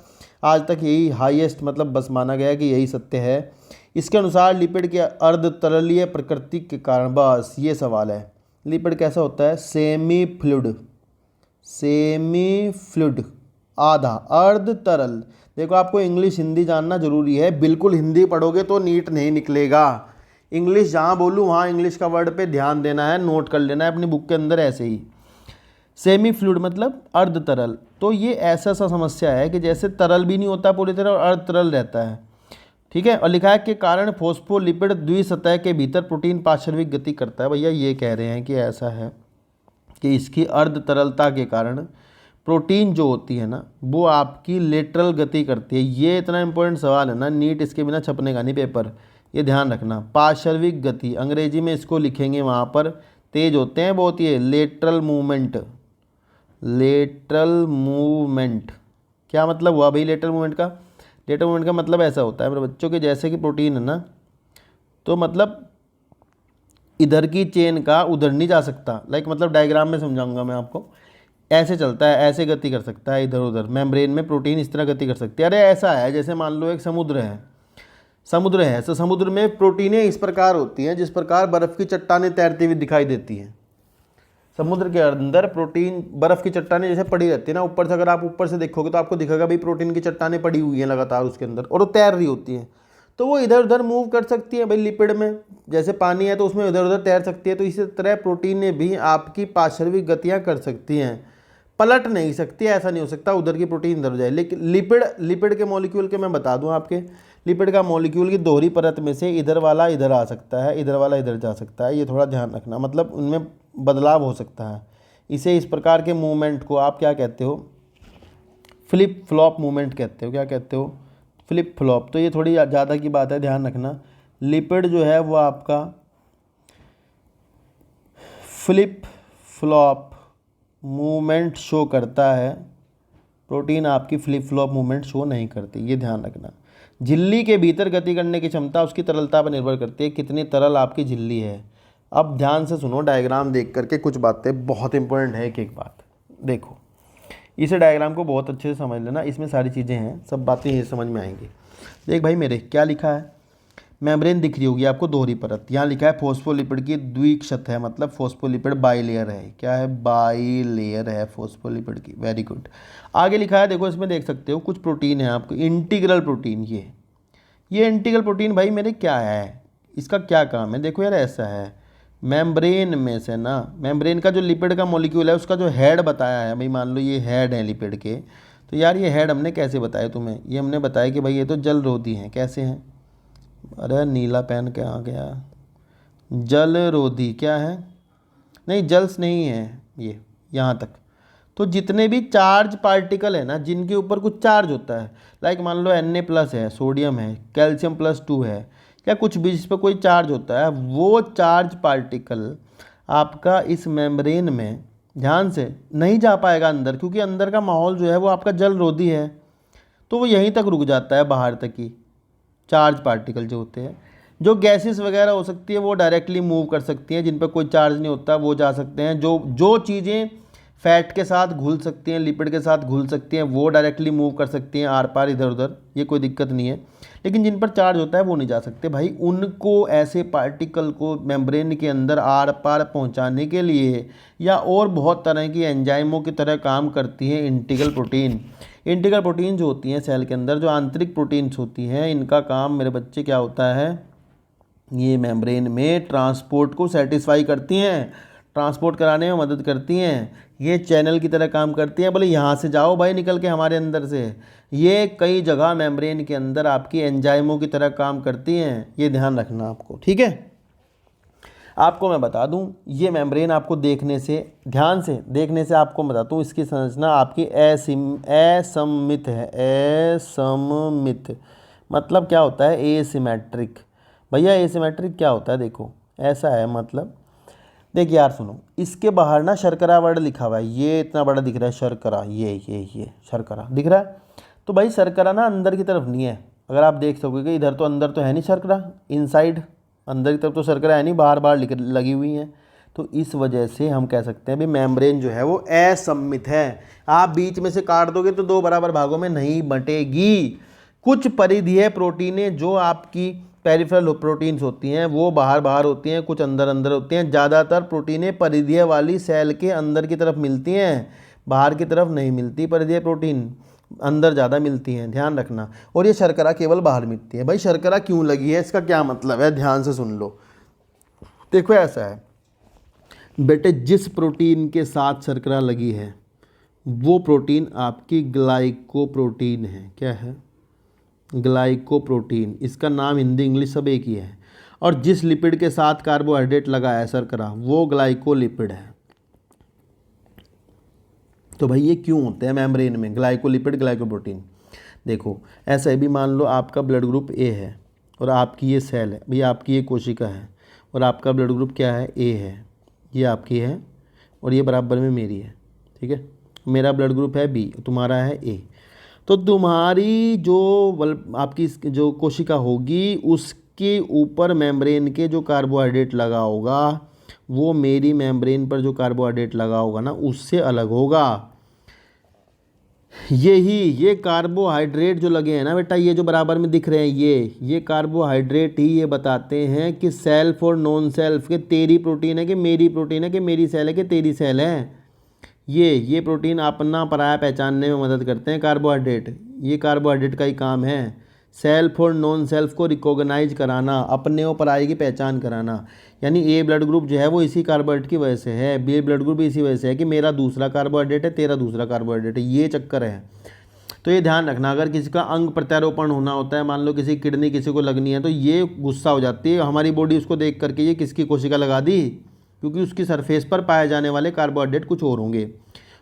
आज तक यही हाईएस्ट मतलब बस माना गया कि यही सत्य है। इसके अनुसार लिपिड के अर्ध तरलीय प्रकृति के कारण, बस ये सवाल है, लिपिड कैसा होता है, सेमी फ्लूइड, सेमी फ्लूइड, आधा, अर्ध तरल। देखो आपको इंग्लिश हिंदी जानना जरूरी है, बिल्कुल हिंदी पढ़ोगे तो नीट नहीं निकलेगा। इंग्लिश जहाँ बोलूँ वहाँ इंग्लिश का वर्ड पे ध्यान देना है, नोट कर लेना है अपनी बुक के अंदर ऐसे ही। सेमी फ्लूइड मतलब अर्ध तरल। तो ये ऐसा सा समस्या है कि जैसे तरल भी नहीं होता पूरी तरह और अर्ध तरल रहता है, ठीक है। और लिखा है के कारण फोस्फोलिपिड द्विसतह के भीतर प्रोटीन पार्श्विक गति करता है। भैया ये कह रहे हैं कि ऐसा है कि इसकी अर्ध तरलता के कारण प्रोटीन जो होती है ना वो आपकी लेटरल गति करती है। ये इतना इंपॉर्टेंट सवाल है ना, नीट इसके बिना छपने का नहीं पेपर, ये ध्यान रखना। पार्श्विक गति अंग्रेजी में इसको लिखेंगे वहाँ पर, तेज होते हैं बहुत ये, लेटरल मूवमेंट, लेटरल मूवमेंट। क्या मतलब हुआ भाई लेटरल मूवमेंट का? लेटरल मूवमेंट का मतलब ऐसा होता है मेरे बच्चों के, जैसे कि प्रोटीन है ना, तो मतलब इधर की चेन का उधर नहीं जा सकता, लाइक मतलब डायग्राम में समझाऊंगा मैं आपको, ऐसे चलता है, ऐसे गति कर सकता है इधर उधर, मेम्ब्रेन में प्रोटीन इस तरह गति कर सकती है। अरे ऐसा है जैसे मान लो एक समुद्र है, समुद्र है, तो समुद्र में प्रोटीनें इस प्रकार होती हैं जिस प्रकार बर्फ़ की चट्टानें तैरती हुई दिखाई देती हैं। समुद्र के अंदर प्रोटीन, बर्फ़ की चट्टानें जैसे पड़ी रहती है ना ऊपर से, अगर आप ऊपर से देखोगे तो आपको दिखेगा भाई प्रोटीन की चट्टानें पड़ी हुई हैं लगातार उसके अंदर और वो तैर रही होती हैं, तो वो इधर उधर मूव कर सकती है भाई। लिपिड में जैसे पानी है तो उसमें इधर उधर तैर सकती है, तो इसी तरह प्रोटीनें भी आपकी पार्श्विक गतियाँ कर सकती हैं, पलट नहीं सकती, ऐसा नहीं हो सकता उधर की प्रोटीन इधर हो जाए। लेकिन लिपिड के मॉलिक्यूल के मैं बता दूं आपके, लिपिड का मॉलिक्यूल की दोहरी परत में से इधर वाला इधर आ सकता है, इधर वाला इधर जा सकता है, ये थोड़ा ध्यान रखना, मतलब उनमें बदलाव हो सकता है। इसे इस प्रकार के मूवमेंट को आप क्या कहते हो, फ्लिप फ्लॉप मूवमेंट कहते हो। क्या कहते हो? Flip flop. तो ये थोड़ी ज़्यादा की बात है, ध्यान रखना। लिपिड जो है वो आपका फ्लिप फ्लॉप मूवमेंट शो करता है, प्रोटीन आपकी फ्लिप फ्लॉप मूवमेंट शो नहीं करती, ये ध्यान रखना। झिल्ली के भीतर गति करने की क्षमता उसकी तरलता पर निर्भर करती है, कितनी तरल आपकी झिल्ली है। अब ध्यान से सुनो, डायग्राम देख करके कुछ बातें बहुत इंपॉर्टेंट है। एक बात देखो, इस डायग्राम को बहुत अच्छे से समझ लेना, इसमें सारी चीज़ें हैं, सब बातें ये समझ में आएंगी। देख भाई मेरे क्या लिखा है, मेम्ब्रेन दिख रही होगी आपको दोहरी परत, यहाँ लिखा है फॉस्फोलिपिड की द्विक्षत है, मतलब फॉस्फोलिपिड बाइलेयर है। क्या है? बाइलेयर है फॉस्फोलिपिड की। Very good. आगे लिखा है देखो, इसमें देख सकते हो कुछ प्रोटीन है आपको, इंटीग्रल प्रोटीन। ये इंटीग्रल प्रोटीन भाई मेरे क्या है, इसका क्या काम है? देखो यार ऐसा है, मेम्ब्रेन में से ना, मेम्ब्रेन का जो लिपिड का मॉलिक्यूल है उसका जो हेड बताया है भाई, मान लो ये हेड है लिपिड के, तो यार ये हेड हमने कैसे बताया तुम्हें? ये हमने बताया कि भाई ये तो जलरोधी हैं। कैसे हैं? अरे नीला पेन क्या आ गया, जलरोधी क्या है? नहीं जल्स नहीं है ये, यहाँ तक। तो जितने भी चार्ज पार्टिकल है ना, जिनके ऊपर कुछ चार्ज होता है, लाइक मान लो Na+ है, सोडियम है, कैल्शियम +2 है, या कुछ भी जिस पर कोई चार्ज होता है, वो चार्ज पार्टिकल आपका इस मेम्ब्रेन में ध्यान से नहीं जा पाएगा अंदर, क्योंकि अंदर का माहौल जो है वो आपका जलरोधी है, तो वो यहीं तक रुक जाता है, बाहर तक ही। चार्ज पार्टिकल जो होते हैं, जो गैसेस वगैरह हो सकती है वो डायरेक्टली मूव कर सकती हैं, जिन पर कोई चार्ज नहीं होता वो जा सकते हैं। जो चीज़ें फैट के साथ घुल सकती हैं, लिपिड के साथ घुल सकती हैं, वो डायरेक्टली मूव कर सकती हैं आर पार इधर उधर, ये कोई दिक्कत नहीं है। लेकिन जिन पर चार्ज होता है वो नहीं जा सकते भाई। उनको ऐसे पार्टिकल को मेम्ब्रेन के अंदर आर पार पहुंचाने के लिए या और बहुत तरह की एंजाइमों की तरह काम करती है इंटीग्रल प्रोटीन। इंटीग्रल प्रोटीन जो होती हैं सेल के अंदर, जो आंतरिक प्रोटीन्स होती हैं, इनका काम मेरे बच्चे क्या होता है, ये मेम्ब्रेन में ट्रांसपोर्ट को सेटिस्फाई करती हैं, ट्रांसपोर्ट कराने में मदद करती हैं। ये चैनल की तरह काम करती हैं, बोले यहाँ से जाओ भाई निकल के हमारे अंदर से। ये कई जगह मेम्ब्रेन के अंदर आपकी एंजाइमों की तरह काम करती हैं, ये ध्यान रखना आपको, ठीक है। आपको मैं बता दूं, ये मेम्ब्रेन आपको देखने से, ध्यान से देखने से आपको बताता हूँ, इसकी संरचना आपकी असममित है। असममित मतलब क्या होता है? एसिमेट्रिक। भैया एसिमेट्रिक क्या होता है? देखो ऐसा है, मतलब देख यार सुनो, इसके बाहर ना शर्करा वर्ड लिखा हुआ है, ये इतना बड़ा दिख रहा है शर्करा, ये शर्करा दिख रहा है। तो भाई शर्करा ना अंदर की तरफ नहीं है, अगर आप देख सकोगे इधर तो अंदर तो है नहीं शर्करा, इनसाइड अंदर की तरफ तो शर्करा है नहीं, बाहर बाहर लगी हुई हैं। तो इस वजह से हम कह सकते हैं भाई मेम्ब्रेन जो है वो असममित है। आप बीच में से काट दोगे तो दो बराबर भागों में नहीं बंटेगी। कुछ परिधीय प्रोटीनें जो आपकी पेरिफेरल प्रोटीन्स होती हैं वो बाहर बाहर होती हैं, कुछ अंदर अंदर होती हैं। ज़्यादातर प्रोटीनें परिधीय वाली सेल के अंदर की तरफ मिलती हैं, बाहर की तरफ नहीं मिलती। परिधीय प्रोटीन अंदर ज़्यादा मिलती हैं, ध्यान रखना। और ये शर्करा केवल बाहर मिलती है। भाई शर्करा क्यों लगी है, इसका क्या मतलब है, ध्यान से सुन लो। देखो ऐसा है बेटे, जिस प्रोटीन के साथ शर्करा लगी है वो प्रोटीन आपकी ग्लाइकोप्रोटीन है। क्या है, ग्लाइकोप्रोटीन। इसका नाम हिंदी इंग्लिश सब एक ही है। और जिस लिपिड के साथ कार्बोहाइड्रेट लगा है शर्करा वो ग्लाइकोलिपिड है। तो भाई ये क्यों होते हैं मेम्ब्रेन में, ग्लाइकोलिपिड ग्लाइकोप्रोटीन। देखो ऐसा है भी, मान लो आपका ब्लड ग्रुप ए है और आपकी ये सेल है, भाई आपकी ये कोशिका है और आपका ब्लड ग्रुप क्या है, ए है, ये आपकी है और ये बराबर में मेरी है, ठीक है। मेरा ब्लड ग्रुप है बी, तुम्हारा है ए। तो तुम्हारी जो आपकी जो कोशिका होगी उसके ऊपर मेम्ब्रेन के जो कार्बोहाइड्रेट लगा होगा वो मेरी मेम्ब्रेन पर जो कार्बोहाइड्रेट लगा होगा ना उससे अलग होगा। ये कार्बोहाइड्रेट जो लगे हैं ना बेटा, ये जो बराबर में दिख रहे हैं ये कार्बोहाइड्रेट ही ये बताते हैं कि सेल्फ और नॉन सेल्फ के तेरी प्रोटीन है कि मेरी प्रोटीन है कि मेरी सेल है कि तेरी सेल है। ये प्रोटीन अपना पराया पहचानने में मदद करते हैं कार्बोहाइड्रेट। ये कार्बोहाइड्रेट का ही काम है, सेल्फ और नॉन सेल्फ को रिकॉग्नाइज कराना, अपने और पराये की पहचान कराना। यानी ए ब्लड ग्रुप जो है वो इसी कार्बोहाइड्रेट की वजह से है, बी ब्लड ग्रुप भी इसी वजह से है कि मेरा दूसरा कार्बोहाइड्रेट है, तेरा दूसरा कार्बोहाइड्रेट है, ये चक्कर है। तो ये ध्यान रखना, अगर किसी का अंग प्रत्यारोपण होना होता है, मान लो किसी किडनी किसी को लगनी है, तो ये गुस्सा हो जाती है हमारी बॉडी उसको देख करके, ये किसकी कोशिका लगा दी, क्योंकि उसकी सरफेस पर पाए जाने वाले कार्बोहाइड्रेट कुछ और होंगे।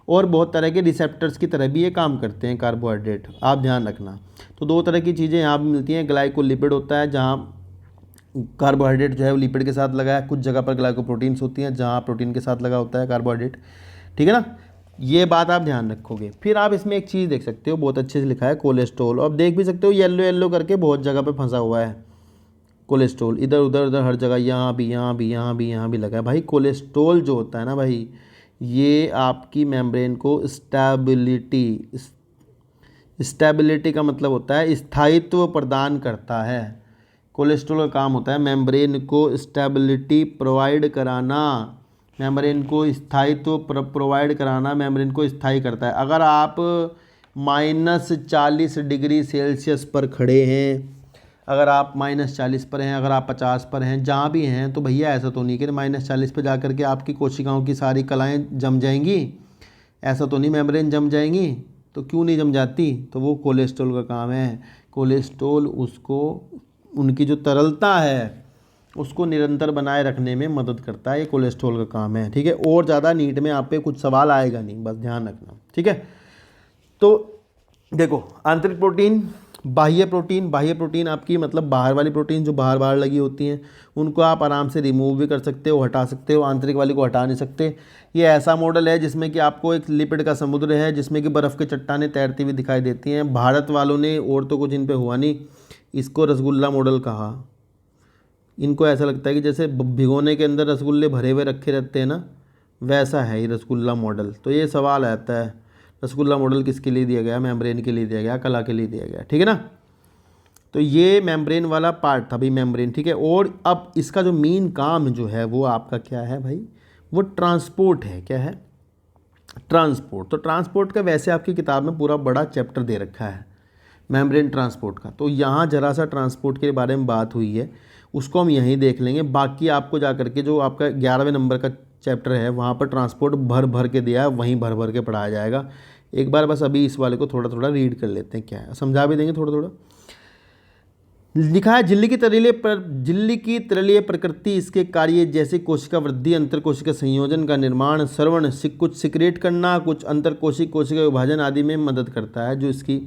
और बहुत तरह के रिसेप्टर्स की तरह भी ये काम करते हैं कार्बोहाइड्रेट, आप ध्यान रखना। तो दो तरह की चीज़ें यहाँ भी मिलती हैं, ग्लाइकोलिपिड होता है जहाँ कार्बोहाइड्रेट जो है वो लिपिड के साथ लगा है, कुछ जगह पर ग्लाइकोप्रोटीन्स होती हैं जहाँ प्रोटीन के साथ लगा होता है कार्बोहाइड्रेट, ठीक है ना। ये बात आप ध्यान रखोगे। फिर आप इसमें एक चीज़ देख सकते हो, बहुत अच्छे से लिखा है कोलेस्ट्रॉल। अब देख भी सकते हो येलो येलो करके बहुत जगह पे फंसा हुआ है कोलेस्ट्रॉल, इधर उधर उधर हर जगह, यहाँ भी यहाँ भी यहाँ भी यहाँ भी लगा है। भाई कोलेस्ट्रॉल जो होता है ना भाई, ये आपकी मेम्ब्रेन को स्टेबिलिटी का मतलब होता है स्थायित्व प्रदान करता है। कोलेस्ट्रॉल का काम होता है मेम्ब्रेन को स्टेबिलिटी प्रोवाइड कराना, मेम्ब्रेन को स्थायित्व प्रोवाइड कराना, मेम्ब्रेन को स्थायी करता है। अगर आप -40 डिग्री सेल्सियस पर खड़े हैं, अगर आप -40 पर हैं, अगर आप 50 पर हैं, जहाँ भी हैं, तो भैया ऐसा तो नहीं कि -40 पर जा कर के आपकी कोशिकाओं की सारी कलाएँ जम जाएंगी, ऐसा तो नहीं मेम्ब्रेन जम जाएंगी। तो क्यों नहीं जम जाती, तो वो कोलेस्ट्रॉल का काम है। कोलेस्ट्रॉल उसको, उनकी जो तरलता है उसको निरंतर बनाए रखने में मदद करता है, ये कोलेस्ट्रॉल का काम है, ठीक है। और ज़्यादा नीट में आप पे कुछ सवाल आएगा नहीं, बस ध्यान रखना, ठीक है। तो देखो आंतरिक प्रोटीन, बाह्य प्रोटीन आपकी मतलब बाहर वाली प्रोटीन जो बाहर बाहर लगी होती हैं उनको आप आराम से रिमूव भी कर सकते हो, हटा सकते हो, आंतरिक वाली को हटा नहीं सकते। ये ऐसा मॉडल है जिसमें कि आपको एक लिपिड का समुद्र है जिसमें कि बर्फ़ की चट्टानें तैरती हुई दिखाई देती हैं। भारत वालों ने, और तो कुछ इन पे हुआ नहीं, इसको रसगुल्ला मॉडल कहा। इनको ऐसा लगता है कि जैसे भिगोने के अंदर रसगुल्ले भरे हुए रखे रहते हैं ना, वैसा है ये रसगुल्ला मॉडल। तो ये सवाल आता है रसगुल्ला मॉडल किसके लिए दिया गया, मेम्ब्रेन के लिए दिया गया, कला के लिए दिया गया, ठीक है ना। तो ये मेम्ब्रेन वाला पार्ट था भाई, मेम्ब्रेन, ठीक है। और अब इसका जो मेन काम जो है वो आपका क्या है भाई, वो ट्रांसपोर्ट है। क्या है, ट्रांसपोर्ट। तो ट्रांसपोर्ट का वैसे आपकी किताब में पूरा बड़ा चैप्टर दे रखा है मेम्ब्रेन ट्रांसपोर्ट का, तो यहाँ जरा सा ट्रांसपोर्ट के बारे में बात हुई है, उसको हम यहीं देख लेंगे। बाकी आपको जा करके जो आपका 11वें नंबर का चैप्टर है वहाँ पर ट्रांसपोर्ट भर भर के दिया है, वहीं भर भर के पढ़ाया जाएगा। एक बार बस अभी इस वाले को थोड़ा थोड़ा रीड कर लेते हैं, क्या है समझा भी देंगे थोड़ा थोड़ा। लिखा है झिल्ली की तैलीय प्रकृति, इसके कार्य जैसे कोशिका वृद्धि, अंतर कोशिका संयोजन का निर्माण, श्रवण, कुछ सिक्रेट करना, कुछ अंतर कोशिका विभाजन आदि में मदद करता है। जो इसकी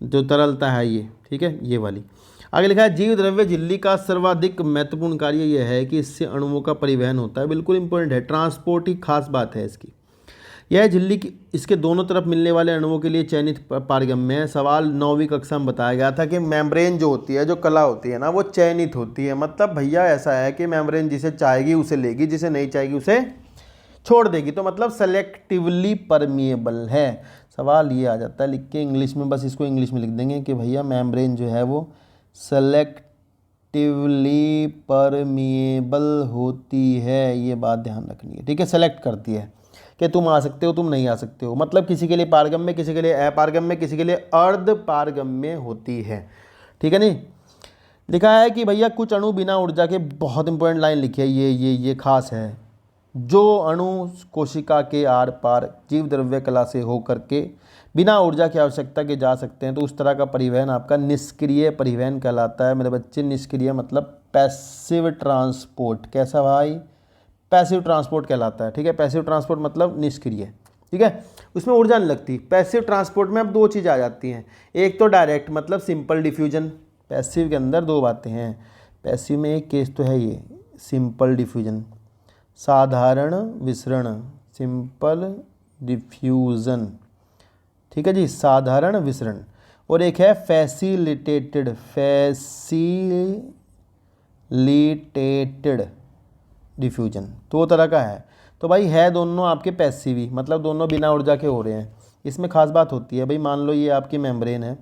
जो तरलता है ये, ठीक है, ये वाली। आगे लिखा है जीव द्रव्य झिल्ली का सर्वाधिक महत्वपूर्ण कार्य यह है कि इससे अणुओं का परिवहन होता है। बिल्कुल इंपॉर्टेंट है, ट्रांसपोर्ट ही खास बात है इसकी। यह झिल्ली की इसके दोनों तरफ मिलने वाले अणुओं के लिए चयनित पारगम्य है। सवाल 9वीं कक्षा में बताया गया था कि मेम्ब्रेन जो होती है, जो कला होती है ना, वो चयनित होती है। मतलब भैया ऐसा है कि मेम्ब्रेन जिसे चाहेगी उसे लेगी, जिसे नहीं चाहेगी उसे छोड़ देगी। तो मतलब सेलेक्टिवली परमिएबल है। सवाल ये आ जाता है लिख के इंग्लिश में, बस इसको इंग्लिश में लिख देंगे कि भैया मेम्ब्रेन जो है वो सेलेक्टिवली परमिएबल होती है। ये बात ध्यान रखनी है, ठीक है। सेलेक्ट करती है कि तुम आ सकते हो, तुम नहीं आ सकते हो। मतलब किसी के लिए पारगम्य, किसी के लिए अपारगम्य, किसी के लिए अर्ध पारगम्य होती है, ठीक है। नहीं लिखा है कि भैया कुछ अणु बिना ऊर्जा के, बहुत इंपॉर्टेंट लाइन लिखी है ये खास है, जो अणु कोशिका के आर पार जीव द्रव्य कला से होकर के बिना ऊर्जा की आवश्यकता के जा सकते हैं, तो उस तरह का परिवहन आपका निष्क्रिय परिवहन कहलाता है। मेरे बच्चे, निष्क्रिय मतलब पैसिव ट्रांसपोर्ट। कैसा भाई? पैसिव ट्रांसपोर्ट कहलाता है, ठीक है। पैसिव ट्रांसपोर्ट मतलब निष्क्रिय, ठीक है, उसमें ऊर्जा नहीं लगती। पैसिव ट्रांसपोर्ट में अब दो चीज़ आ जाती हैं। एक तो डायरेक्ट मतलब सिंपल डिफ्यूजन। पैसिव के अंदर दो बातें हैं। पैसिव में एक केस तो है ये सिंपल डिफ्यूजन, साधारण विसरण, सिंपल डिफ्यूजन, ठीक है जी, साधारण विसरण। और एक है फैसिलिटेटेड, फैसिलिटेटेड डिफ्यूजन। दो तरह का है। तो भाई है दोनों आपके पैसिव ही, मतलब दोनों बिना ऊर्जा के हो रहे हैं। इसमें खास बात होती है भाई, मान लो ये आपकी मेम्ब्रेन है,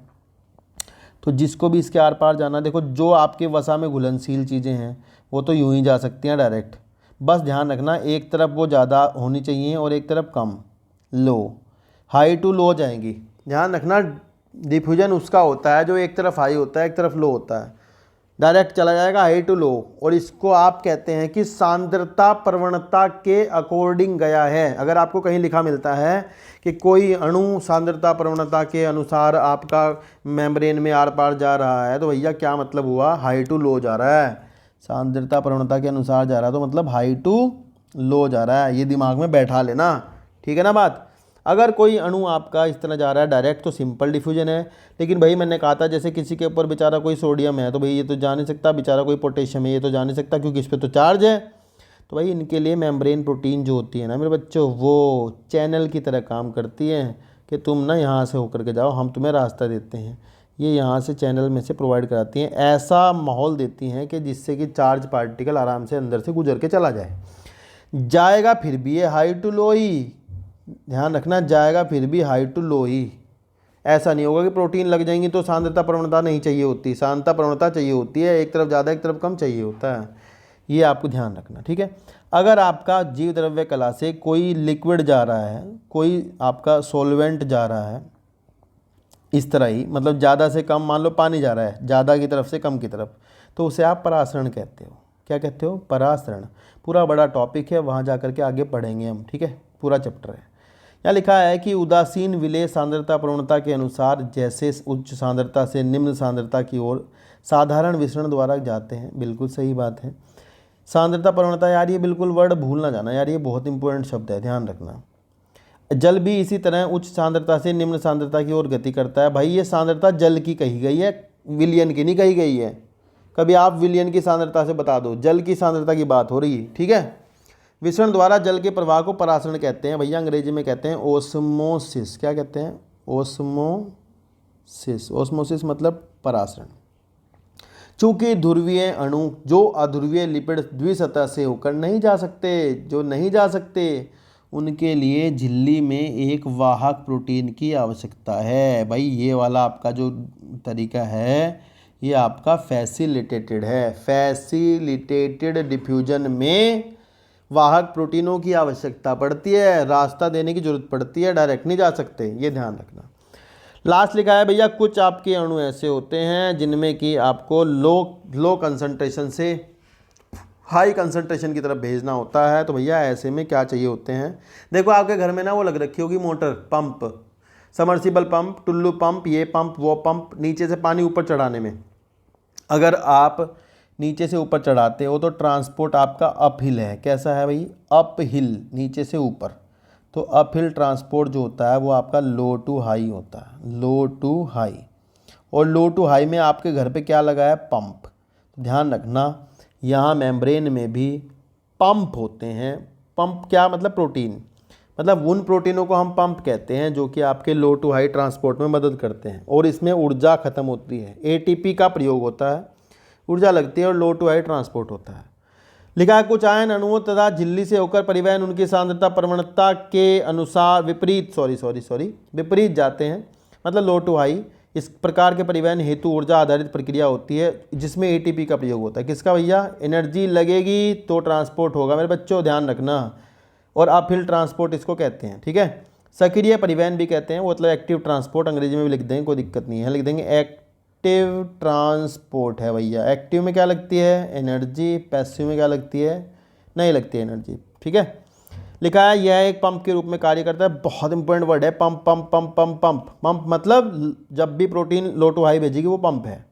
तो जिसको भी इसके आर पार जाना, देखो जो आपके वसा में घुलनशील चीज़ें हैं वो तो यूं ही जा सकती हैं डायरेक्ट। बस ध्यान रखना एक तरफ वो ज़्यादा होनी चाहिए और एक तरफ कम, लो, हाई टू लो जाएंगी। ध्यान रखना डिफ्यूजन उसका होता है जो एक तरफ हाई होता है, एक तरफ लो होता है। डायरेक्ट चला जाएगा हाई टू लो, और इसको आप कहते हैं कि सांद्रता प्रवणता के अकॉर्डिंग गया है। अगर आपको कहीं लिखा मिलता है कि कोई अणु सांद्रता प्रवणता के अनुसार आपका मेम्ब्रेन में आर पार जा रहा है, तो भैया क्या मतलब हुआ? हाई टू लो जा रहा है। सांद्रता प्रवणता के अनुसार जा रहा है तो मतलब हाई टू लो जा रहा है। ये दिमाग में बैठा लेना, ठीक है ना बात। अगर कोई अणु आपका इस तरह जा रहा है डायरेक्ट तो सिंपल डिफ्यूजन है। लेकिन भाई मैंने कहा था जैसे किसी के ऊपर बेचारा कोई सोडियम है तो भाई ये तो जा नहीं सकता, बेचारा कोई पोटेशियम है ये तो जा नहीं सकता क्योंकि इस पर तो चार्ज है। तो भाई इनके लिए मेम्ब्रेन प्रोटीन जो होती है ना मेरे बच्चों, वो चैनल की तरह काम करती है कि तुम ना यहाँ से होकर के जाओ, हम तुम्हें रास्ता देते हैं। ये यहाँ से चैनल में से प्रोवाइड कराती हैं, ऐसा माहौल देती हैं कि जिससे कि चार्ज पार्टिकल आराम से अंदर से गुजर के चला जाए। जाएगा फिर भी ये हाई टू लो ही, ध्यान रखना, जाएगा फिर भी हाई टू लो ही। ऐसा नहीं होगा कि प्रोटीन लग जाएंगी तो सांद्रता प्रवणता नहीं चाहिए होती, सांद्रता प्रवणता चाहिए होती है, एक तरफ ज़्यादा एक तरफ कम चाहिए होता है। ये आपको ध्यान रखना, ठीक है। अगर आपका जीव द्रव्य कला से कोई लिक्विड जा रहा है, कोई आपका सॉल्वेंट जा रहा है, इस तरह ही मतलब ज़्यादा से कम, मान लो पानी जा रहा है ज़्यादा की तरफ से कम की तरफ, तो उसे आप परासरण कहते हो। क्या कहते हो? परासरण। पूरा बड़ा टॉपिक है, वहाँ जा कर के आगे पढ़ेंगे हम, ठीक है, पूरा चैप्टर है। यहाँ लिखा है कि उदासीन विलेय सांद्रता प्रवणता के अनुसार जैसे उच्च सांद्रता से निम्न सांद्रता की ओर साधारण विसरण द्वारा जाते हैं। बिल्कुल सही बात है। सांद्रता प्रवणता, यार ये बिल्कुल वर्ड भूल ना जाना यार, ये बहुत इंपॉर्टेंट शब्द है, ध्यान रखना। जल भी इसी तरह उच्च सांद्रता से निम्न सांद्रता की ओर गति करता है। भाई ये सांद्रता जल की कही गई है, विलियन की नहीं कही गई है। कभी आप विलियन की सांद्रता से बता दो, जल की सांद्रता की बात हो रही है, ठीक है। विसरण द्वारा जल के प्रवाह को परासरण कहते हैं। भैया अंग्रेजी में कहते हैं ओस्मोसिस। क्या कहते हैं? ओस्मोसिस। ओस्मोसिस मतलब परासरण। चूंकि ध्रुवीय अणु जो अध्रुवीय लिपिड द्विसतह से होकर नहीं जा सकते, जो नहीं जा सकते, उनके लिए झिल्ली में एक वाहक प्रोटीन की आवश्यकता है। भाई ये वाला आपका जो तरीका है ये आपका फैसिलिटेटेड है। फैसिलिटेटेड डिफ्यूजन में वाहक प्रोटीनों की आवश्यकता पड़ती है, रास्ता देने की जरूरत पड़ती है, डायरेक्ट नहीं जा सकते, ये ध्यान रखना। लास्ट लिखा है भैया कुछ आपके अणु ऐसे होते हैं जिनमें कि आपको लो कंसंट्रेशन से हाई कंसंट्रेशन की तरफ भेजना होता है। तो भैया ऐसे में क्या चाहिए होते हैं? देखो आपके घर में ना वो लग रखी होगी motor, pump, submersible pump, Tullu pump, ये पंप वो पंप, नीचे से पानी ऊपर चढ़ाने में। अगर आप नीचे से ऊपर चढ़ाते हो तो ट्रांसपोर्ट आपका अप हिल है। कैसा है भाई? अप हिल, नीचे से ऊपर। तो अप हिल ट्रांसपोर्ट जो होता है वो आपका लो टू हाई होता है, लो टू हाई। और लो टू हाई में आपके घर पे क्या लगा है, पंप। तो ध्यान रखना यहाँ मेम्ब्रेन में भी पंप होते हैं। पंप क्या मतलब, प्रोटीन, मतलब उन प्रोटीनों को हम पंप कहते हैं जो कि आपके लो टू हाई ट्रांसपोर्ट में मदद करते हैं और इसमें ऊर्जा खत्म होती है, एटीपी का प्रयोग होता है, ऊर्जा लगती है और लो टू हाई ट्रांसपोर्ट होता है। लिखा है कुछ आयन अणुओं तथा झिल्ली से होकर परिवहन उनकी सांद्रता प्रवणता के अनुसार विपरीत जाते हैं, मतलब लो टू हाई। इस प्रकार के परिवहन हेतु ऊर्जा आधारित प्रक्रिया होती है जिसमें एटीपी का प्रयोग होता है। किसका भैया, एनर्जी लगेगी तो ट्रांसपोर्ट होगा मेरे बच्चों, ध्यान रखना। और अपहिल ट्रांसपोर्ट इसको कहते हैं, ठीक है। सक्रिय परिवहन भी कहते हैं, वो मतलब एक्टिव ट्रांसपोर्ट, अंग्रेजी में भी लिख देंगे, कोई दिक्कत नहीं है, लिख देंगे एक्टिव ट्रांसपोर्ट है भैया। एक्टिव में क्या लगती है, एनर्जी, पैसिव में क्या लगती है, नहीं लगती है एनर्जी, ठीक है। लिखा है यह एक पंप के रूप में कार्य करता है, बहुत इंपॉर्टेंट वर्ड है, pump pump pump pump pump pump, मतलब जब भी प्रोटीन लो टू हाई भेजेगी वो पंप है।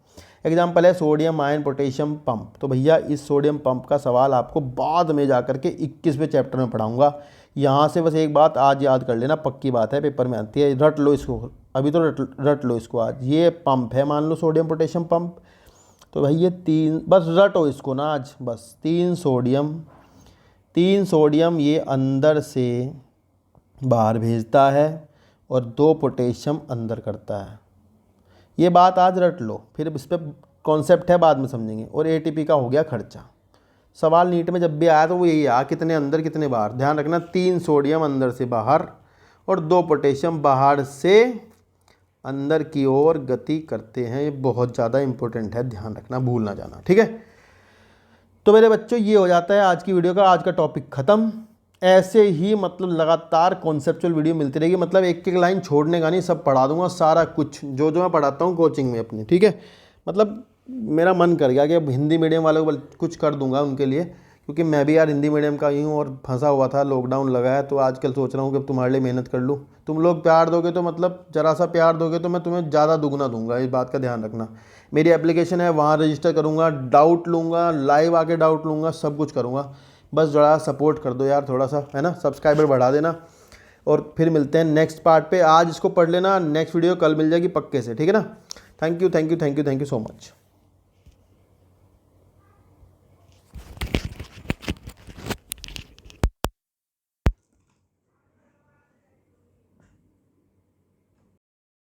एग्जाम्पल है सोडियम आयन पोटेशियम पंप। तो भैया इस सोडियम पंप का सवाल आपको बाद में जा करके 21वें चैप्टर में पढ़ाऊंगा। यहाँ से बस एक बात आज याद कर लेना, पक्की बात है, पेपर में आती है, रट लो इसको, अभी तो रट लो इसको आज। ये पंप है, मान लो सोडियम पोटेशियम पंप। तो भाई ये 3 बस रटो इसको ना आज, बस 3 सोडियम ये अंदर से बाहर भेजता है और 2 पोटेशियम अंदर करता है। ये बात आज रट लो, फिर इस पर कॉन्सेप्ट है बाद में समझेंगे। और एटीपी का हो गया खर्चा। सवाल नीट में जब भी आया तो वो यही आया, कितने अंदर कितने बाहर। ध्यान रखना 3 सोडियम अंदर से बाहर और 2 पोटेशियम बाहर से अंदर की ओर गति करते हैं। ये बहुत ज़्यादा इंपॉर्टेंट है, ध्यान रखना, भूल ना जाना, ठीक है। तो मेरे बच्चों ये हो जाता है आज की वीडियो का, आज का टॉपिक ख़त्म। ऐसे ही मतलब लगातार कॉन्सेप्चुअल वीडियो मिलती रहेगी, मतलब एक एक लाइन छोड़ने का नहीं, सब पढ़ा दूंगा सारा कुछ जो जो मैं पढ़ाता हूँ कोचिंग में अपनी, ठीक है। मतलब मेरा मन कर गया कि अब हिंदी मीडियम वालों को कुछ कर दूंगा उनके लिए, क्योंकि मैं भी यार हिंदी मीडियम का ही हूँ और फंसा हुआ था, लॉकडाउन लगा है, तो आजकल सोच रहा हूँ कि तुम्हारे लिए मेहनत कर लूँ। तुम लोग प्यार दोगे तो, मतलब ज़रा सा प्यार दोगे तो मैं तुम्हें ज़्यादा दुगना दूंगा, इस बात का ध्यान रखना। मेरी एप्लीकेशन है, वहाँ रजिस्टर करूँगा, डाउट लूँगा, लाइव आके डाउट लूँगा, सब कुछ करूँगा। बस ज़रा सपोर्ट कर दो यार थोड़ा सा, है ना, सब्सक्राइबर बढ़ा देना। और फिर मिलते हैं नेक्स्ट पार्ट पे। आज इसको पढ़ लेना, नेक्स्ट वीडियो कल मिल जाएगी पक्के से, ठीक है ना। Thank you so much.